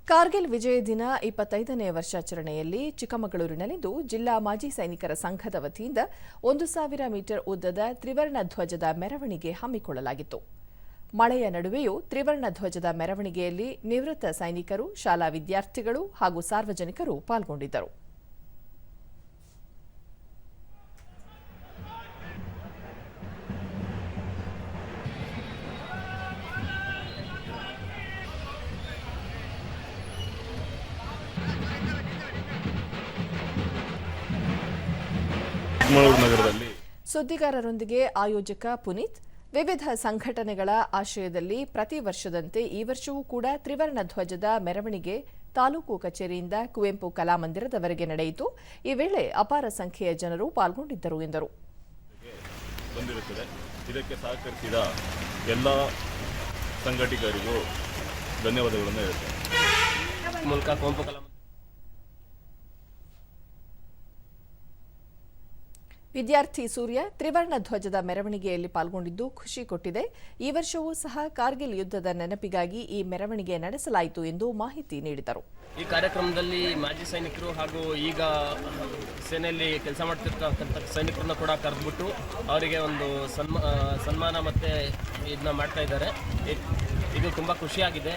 ಕಾರ್ಗಿಲ್ ವಿಜಯ ದಿನ 25ನೇ ವರ್ಷಾಚರಣೆಯಲ್ಲಿ ಚಿಕ್ಕಮಗಳೂರಿನಲ್ಲಿಂದು ಜಿಲ್ಲಾ ಮಾಜಿ ಸೈನಿಕರ ಸಂಘದ ವತಿಯಿಂದ 1000 ಮೀಟರ್ ಉದ್ದದ ತ್ರಿವರ್ಣ ಧ್ವಜದ ಮೆರವಣಿಗೆ ಹಮ್ಮಿಕೊಳ್ಳಲಾಗಿತ್ತು. ಮಳೆಯ ನಡುವೆಯೂ ತ್ರಿವರ್ಣ ಧ್ವಜದ ಮೆರವಣಿಗೆಯಲ್ಲಿ ನಿವೃತ್ತ ಸೈನಿಕರು, ಶಾಲಾ ವಿದ್ಯಾರ್ಥಿಗಳು ಹಾಗೂ ಸಾರ್ವಜನಿಕರು ಪಾಲ್ಗೊಂಡಿದ್ದರು. ಸುದ್ದಿಗಾರರೊಂದಿಗೆ ಆಯೋಜಕ ಪುನೀತ್, ವಿವಿಧ ಸಂಘಟನೆಗಳ ಆಶ್ರಯದಲ್ಲಿ ಪ್ರತಿ ವರ್ಷದಂತೆ ಈ ವರ್ಷವೂ ಕೂಡ ತ್ರಿವರ್ಣ ಧ್ವಜದ ಮೆರವಣಿಗೆ ತಾಲೂಕು ಕಚೇರಿಯಿಂದ ಕುವೆಂಪು ಕಲಾಮಂದಿರದವರೆಗೆ ನಡೆಯಿತು. ಈ ವೇಳೆ ಅಪಾರ ಸಂಖ್ಯೆಯ ಜನರು ಪಾಲ್ಗೊಂಡಿದ್ದರು ಎಂದರು. ಇದಕ್ಕೆ ಸಹಕರಿಸಿದ ಎಲ್ಲ ಸಂಘಟಕರಿಗೂ ಧನ್ಯವಾದಗಳನ್ನು ಹೇಳ್ತೇನೆ. ವಿದ್ಯಾರ್ಥಿ ಸೂರ್ಯ ತ್ರಿವರ್ಣ ಧ್ವಜದ ಮೆರವಣಿಗೆಯಲ್ಲಿ ಪಾಲ್ಗೊಂಡಿದ್ದು ಖುಷಿ ಕೊಟ್ಟಿದೆ. ಈ ವರ್ಷವೂ ಸಹ ಕಾರ್ಗಿಲ್ ಯುದ್ಧದ ನೆನಪಿಗಾಗಿ ಈ ಮೆರವಣಿಗೆ ನಡೆಸಲಾಯಿತು ಎಂದು ಮಾಹಿತಿ ನೀಡಿದರು. ಈ ಕಾರ್ಯಕ್ರಮದಲ್ಲಿ ಮಾಜಿ ಸೈನಿಕರು ಹಾಗೂ ಈಗ ಸೇನೆಯಲ್ಲಿ ಕೆಲಸ ಮಾಡ್ತಿರ್ತಕ್ಕಂಥ ಸೈನಿಕರನ್ನ ಕೂಡ ಕರೆದ್ಬಿಟ್ಟು ಅವರಿಗೆ ಒಂದು ಸನ್ಮಾನ ಮತ್ತು ಇದನ್ನ ಮಾಡ್ತಾ ಇದ್ದಾರೆ. ಇದು ತುಂಬ ಖುಷಿಯಾಗಿದೆ.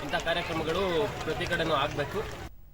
ಇಂಥ ಕಾರ್ಯಕ್ರಮಗಳು ಪ್ರತಿ ಕಡೆನೂ ಆಗಬೇಕು.